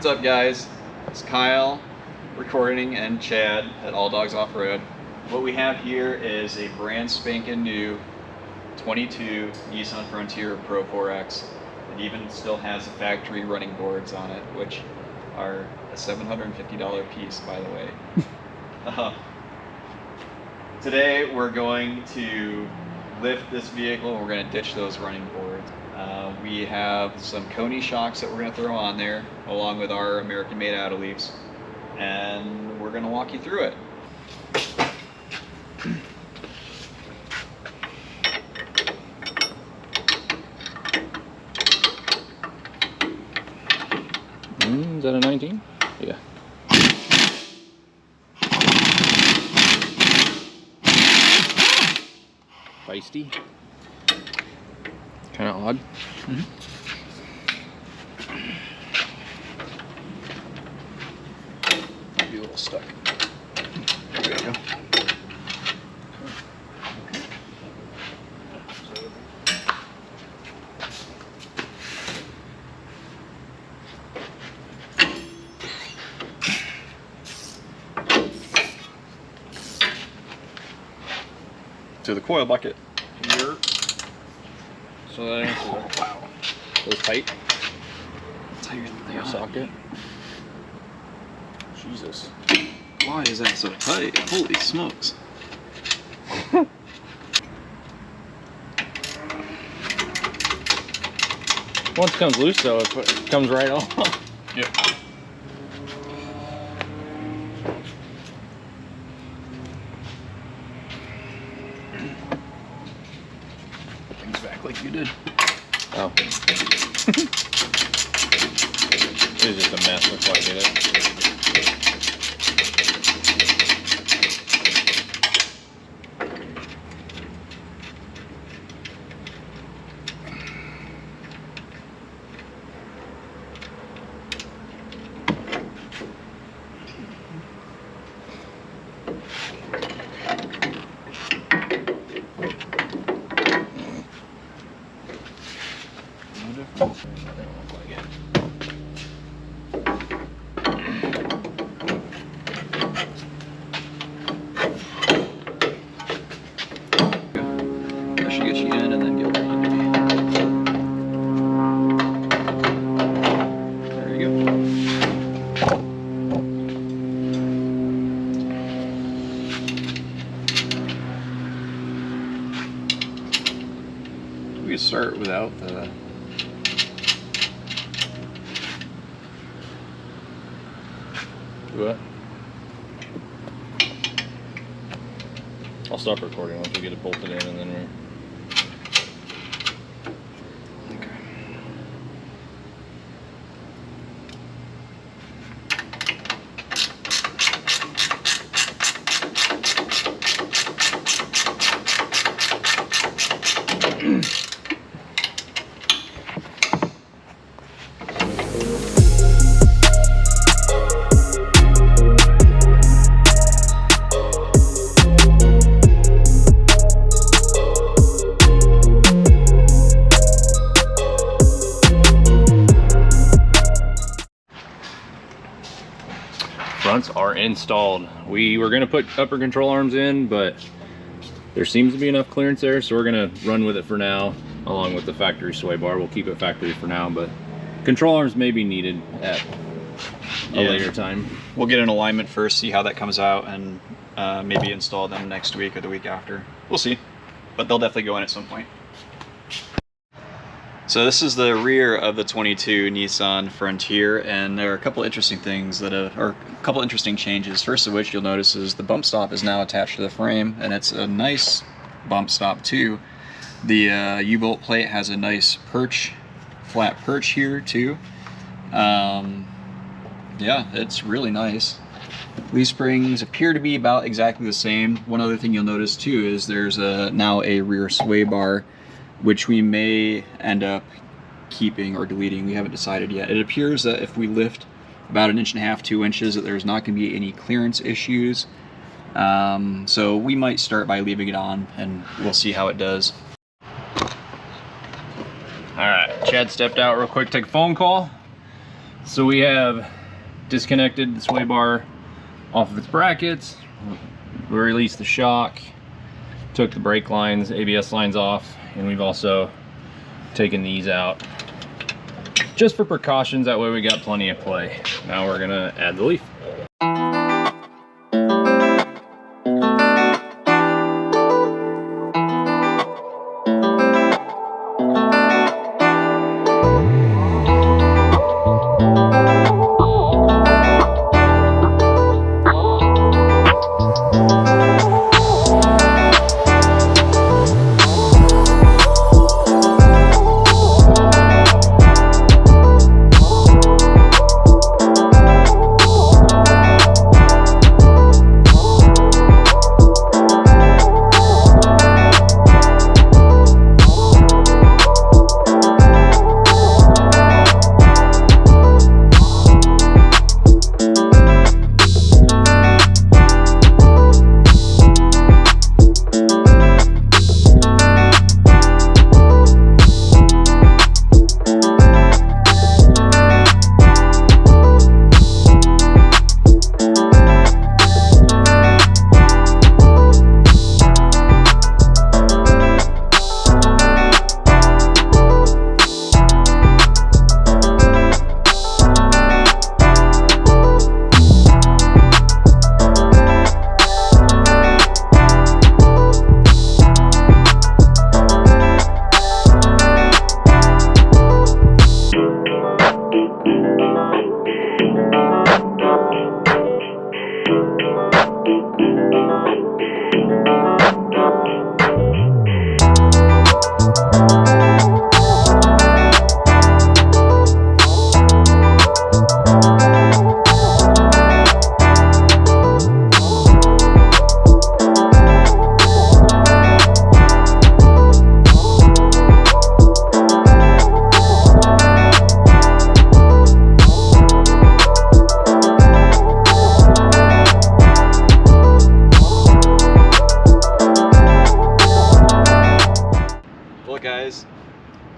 What's up, guys? It's Kyle recording and Chad at Alldogs Offroad. What we have here is a brand spanking new 22 Nissan Frontier Pro4x. It even still has the factory running boards on it, which are a $750 piece, by the way. Today we're going to lift this vehicle and we're going to ditch those running boards. We have some Koni shocks that we're going to throw on there, along with our American-made Alldogs, and we're going to walk you through it. Is that a 19? Yeah. Feisty. Kind of odd. Might be a little stuck. There we go. To the coil bucket. Here. So that answers it. Wow. Those tight? Tighter than the Socket. Jesus. Why is that so tight? Holy smokes. Once it comes loose though, it comes right off. Yep. Put things back like you did. Oh. It was just a mess before I did it. That should get you in and then go where you need to be. There you go. We can start without the What? I'll stop recording once we get it bolted in and then we're... Fronts are installed. We were gonna put upper control arms in, but there seems to be enough clearance there, so we're gonna run with it for now, along with the factory sway bar. We'll keep it factory for now, but control arms may be needed at a later time. We'll get an alignment first, see how that comes out, and maybe install them next week or the week after. We'll see, but they'll definitely go in at some point. So this is the rear of the 22 Nissan Frontier, and there are a couple interesting things that or a couple interesting changes. First of which you'll notice is the bump stop is now attached to the frame, and it's a nice bump stop too. The U-bolt plate has a nice perch, flat perch here too. Yeah, it's really nice. Leaf springs appear to be about exactly the same. One other thing you'll notice too is there's now a rear sway bar, which we may end up keeping or deleting. We haven't decided yet. It appears that if we lift about 1.5 inches, 2 inches, that there's not going to be any clearance issues. So we might start by leaving it on, and we'll see how it does. All right, Chad stepped out real quick, take a phone call. So we have disconnected the sway bar off of its brackets, we released the shock, took the brake lines, ABS lines off, and we've also taken these out just for precautions. That way we got plenty of play. Now we're gonna add the leaf.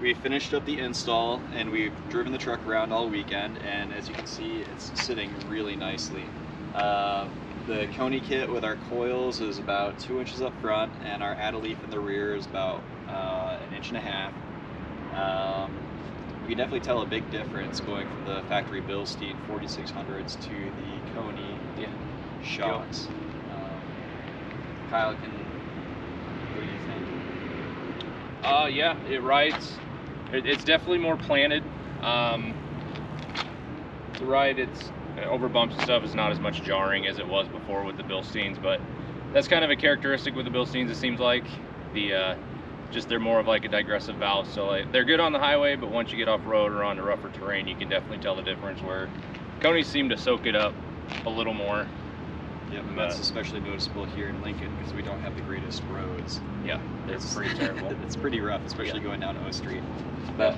We finished up the install and we've driven the truck around all weekend, and as you can see, it's sitting really nicely. The Koni kit with our coils is about 2 inches up front, and our add-a-leaf in the rear is about 1.5 inches. You can definitely tell a big difference going from the factory Bilstein 4600s to the Koni shocks. Kyle, what do you think? Yeah, it rides. It's definitely more planted. The ride, it's over bumps and stuff, is not as much jarring as it was before with the Bilsteins, but that's kind of a characteristic with the Bilsteins. It seems like they're more of like a digressive valve. So like, they're good on the highway, but once you get off road or onto rougher terrain, you can definitely tell the difference. Where Konis seem to soak it up a little more. Yeah, and that's especially noticeable here in Lincoln because we don't have the greatest roads. Yeah, it's pretty terrible. It's pretty rough, especially going down O Street. But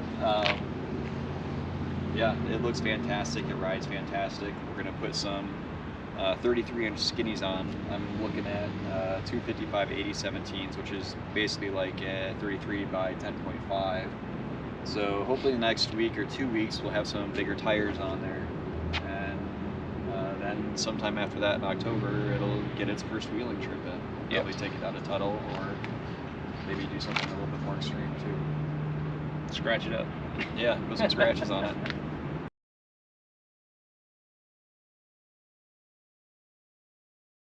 yeah, it looks fantastic. It rides fantastic. We're gonna put some 33-inch skinnies on. I'm looking at 255/80/17s, which is basically like a 33 by 10.5. So hopefully the next week or 2 weeks we'll have some bigger tires on there, and then sometime after that in October it'll get its first wheeling trip in. Probably take it out of Tuttle, or maybe do something a little bit more extreme too. Scratch it up. Yeah, put some scratches on it.